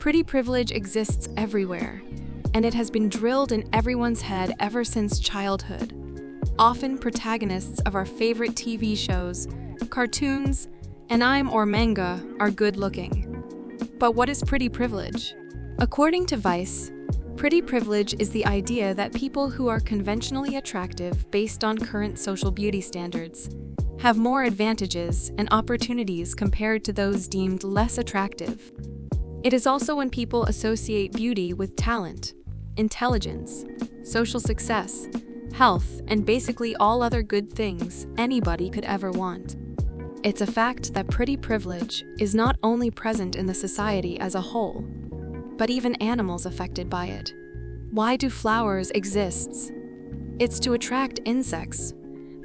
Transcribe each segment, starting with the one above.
Pretty privilege exists everywhere, and it has been drilled in everyone's head ever since childhood. Often protagonists of our favorite TV shows, cartoons, anime or manga are good-looking. But what is pretty privilege? According to Vice, pretty privilege is the idea that people who are conventionally attractive based on current social beauty standards have more advantages and opportunities compared to those deemed less attractive. It is also when people associate beauty with talent, intelligence, social success, health, and basically all other good things anybody could ever want. It's a fact that pretty privilege is not only present in the society as a whole, but even animals affected by it. Why do flowers exist? It's to attract insects.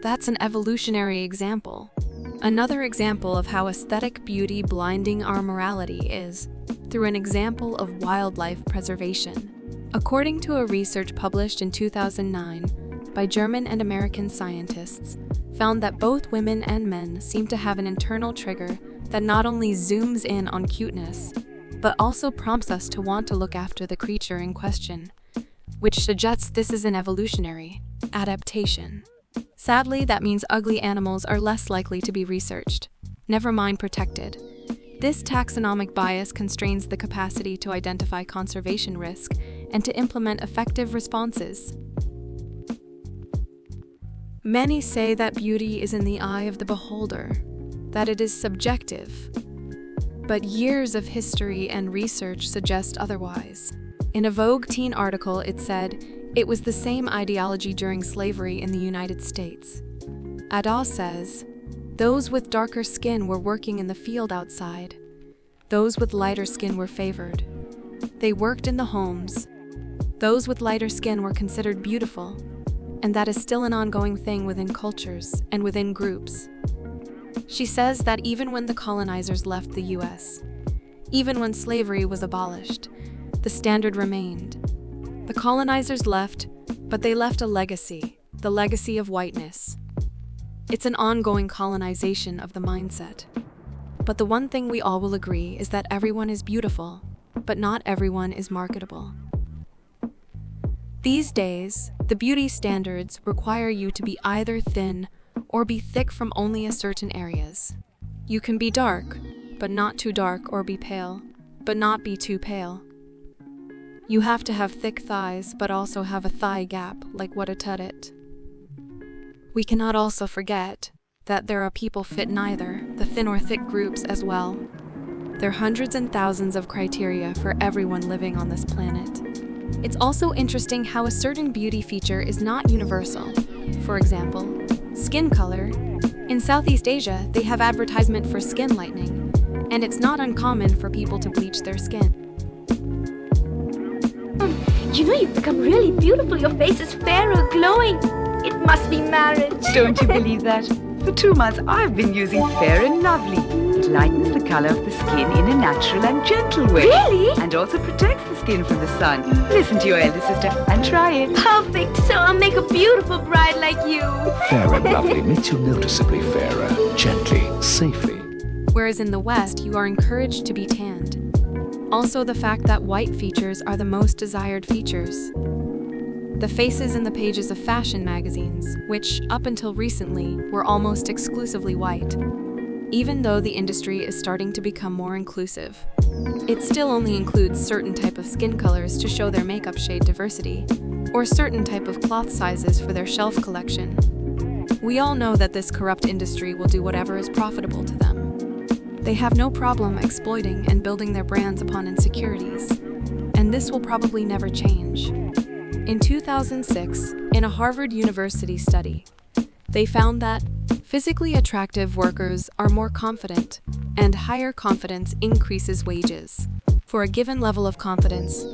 That's an evolutionary example. Another example of how aesthetic beauty blinding our morality is through an example of wildlife preservation. According to a research published in 2009 by German and American scientists, found that both women and men seem to have an internal trigger that not only zooms in on cuteness, but also prompts us to want to look after the creature in question, which suggests this is an evolutionary adaptation. Sadly, that means ugly animals are less likely to be researched, never mind protected. This taxonomic bias constrains the capacity to identify conservation risk and to implement effective responses. Many say that beauty is in the eye of the beholder, that it is subjective. But years of history and research suggest otherwise. In a Vogue teen article, it said it was the same ideology during slavery in the United States. Ada says, those with darker skin were working in the field outside. Those with lighter skin were favored. They worked in the homes. Those with lighter skin were considered beautiful, and that is still an ongoing thing within cultures and within groups. She says that even when the colonizers left the US, even when slavery was abolished, the standard remained. The colonizers left, but they left a legacy, the legacy of whiteness. It's an ongoing colonization of the mindset. But the one thing we all will agree is that everyone is beautiful, but not everyone is marketable. These days, the beauty standards require you to be either thin or be thick from only a certain areas. You can be dark, but not too dark, or be pale, but not be too pale. You have to have thick thighs, but also have a thigh gap, like what a tuttit. We cannot also forget that there are people fit neither, the thin or thick groups as well. There are hundreds and thousands of criteria for everyone living on this planet. It's also interesting how a certain beauty feature is not universal. For example, skin color. In Southeast Asia, they have advertisement for skin lightening, and it's not uncommon for people to bleach their skin. You know, you've become really beautiful. Your face is fairer, glowing. It must be marriage. Don't you believe that? For 2 months, I've been using Fair and Lovely. It lightens the color of the skin in a natural and gentle way. Really? And also protects the skin from the sun. Listen to your elder sister and try it. Perfect. So I'll make a beautiful bride like you. Fair and Lovely makes you noticeably fairer, gently, safely. Whereas in the West, you are encouraged to be tanned. Also, the fact that white features are the most desired features. The faces in the pages of fashion magazines, which, up until recently, were almost exclusively white. Even though the industry is starting to become more inclusive, it still only includes certain type of skin colors to show their makeup shade diversity, or certain type of cloth sizes for their shelf collection. We all know that this corrupt industry will do whatever is profitable to them. They have no problem exploiting and building their brands upon insecurities, and this will probably never change. In 2006, in a Harvard University study, they found that physically attractive workers are more confident, and higher confidence increases wages. For a given level of confidence,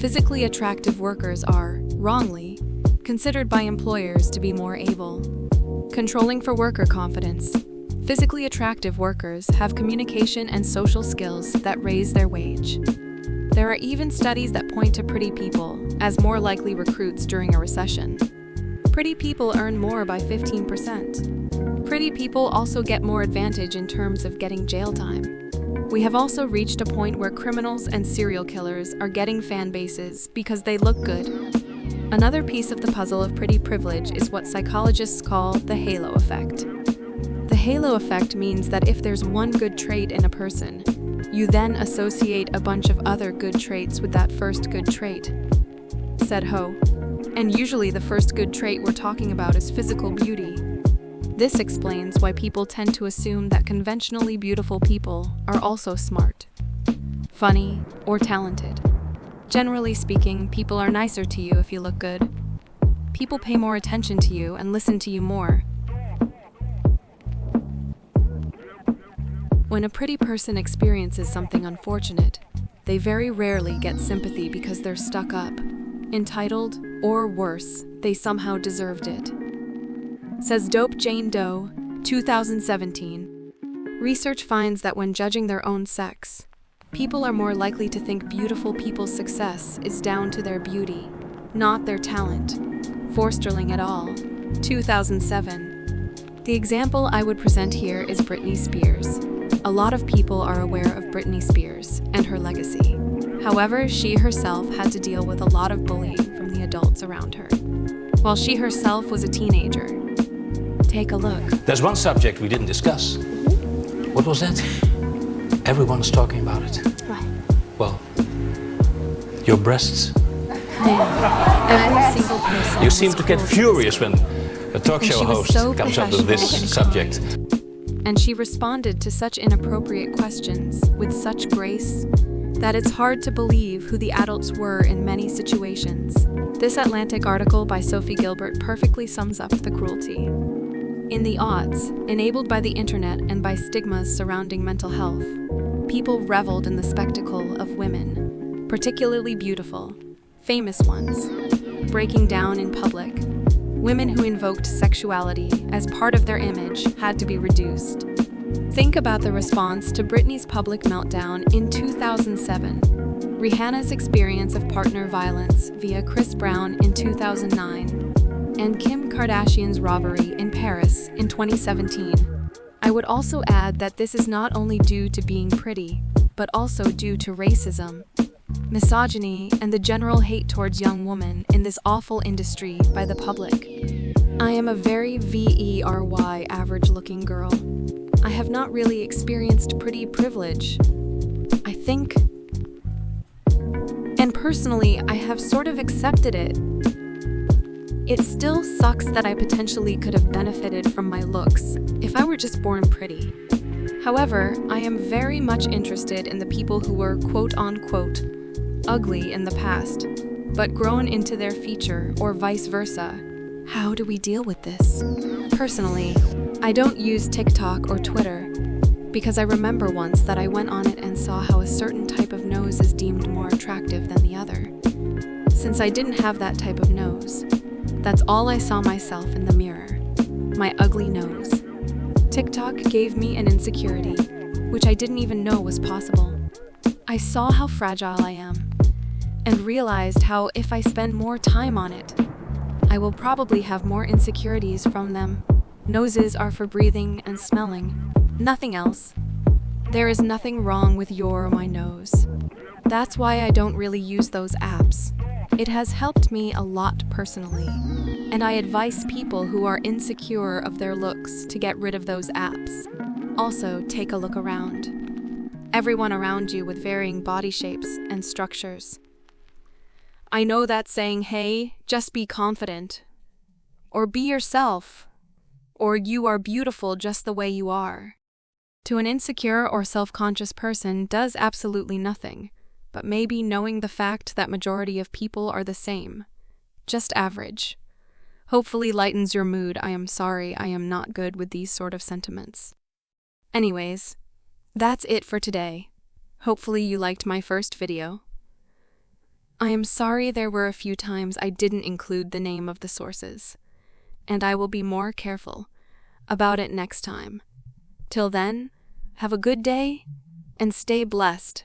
physically attractive workers are, wrongly, considered by employers to be more able. Controlling for worker confidence, physically attractive workers have communication and social skills that raise their wage. There are even studies that point to pretty people as more likely recruits during a recession. Pretty people earn more by 15%. Pretty people also get more advantage in terms of getting jail time. We have also reached a point where criminals and serial killers are getting fan bases because they look good. Another piece of the puzzle of pretty privilege is what psychologists call the halo effect. The halo effect means that if there's one good trait in a person, you then associate a bunch of other good traits with that first good trait, said Ho. And usually the first good trait we're talking about is physical beauty. This explains why people tend to assume that conventionally beautiful people are also smart, funny, or talented. Generally speaking, people are nicer to you if you look good. People pay more attention to you and listen to you more. When a pretty person experiences something unfortunate, they very rarely get sympathy because they're stuck up, entitled, or worse, they somehow deserved it. Says Dope Jane Doe, 2017. Research finds that when judging their own sex, people are more likely to think beautiful people's success is down to their beauty, not their talent. Forsterling et al., 2007. The example I would present here is Britney Spears. A lot of people are aware of Britney Spears and her legacy. However, she herself had to deal with a lot of bullying from the adults around her, while she herself was a teenager. Take a look. There's one subject we didn't discuss. What was that? Everyone's talking about it. Right. Well, your breasts. Every single person. You seem to get furious when a talk And show she was host so comes up with this professional. subject. And she responded to such inappropriate questions with such grace that it's hard to believe who the adults were in many situations. This Atlantic article by Sophie Gilbert perfectly sums up the cruelty. In the aughts, enabled by the internet and by stigmas surrounding mental health, people reveled in the spectacle of women, particularly beautiful, famous ones, breaking down in public. Women who invoked sexuality as part of their image had to be reduced. Think about the response to Britney's public meltdown in 2007, Rihanna's experience of partner violence via Chris Brown in 2009, and Kim Kardashian's robbery in Paris in 2017. I would also add that this is not only due to being pretty, but also due to racism, misogyny, and the general hate towards young women in this awful industry by the public. I am a very very average-looking girl. I have not really experienced pretty privilege, I think. And personally, I have sort of accepted it. It still sucks that I potentially could have benefited from my looks if I were just born pretty. However, I am very much interested in the people who were quote-unquote ugly in the past, but grown into their feature or vice versa. How do we deal with this? Personally, I don't use TikTok or Twitter because I remember once that I went on it and saw how a certain type of nose is deemed more attractive than the other. Since I didn't have that type of nose, that's all I saw myself in the mirror, my ugly nose. TikTok gave me an insecurity, which I didn't even know was possible. I saw how fragile I am, and realized how if I spend more time on it, I will probably have more insecurities from them. Noses are for breathing and smelling, nothing else. There is nothing wrong with your or my nose. That's why I don't really use those apps. It has helped me a lot personally, and I advise people who are insecure of their looks to get rid of those apps. Also, take a look around. Everyone around you with varying body shapes and structures. I know that saying, hey, just be confident, or be yourself, or you are beautiful just the way you are, to an insecure or self-conscious person does absolutely nothing, but maybe knowing the fact that majority of people are the same, just average, hopefully lightens your mood. I am sorry I am not good with these sort of sentiments. Anyways, that's it for today. Hopefully you liked my first video. I am sorry there were a few times I didn't include the name of the sources, and I will be more careful about it next time. Till then, have a good day and stay blessed.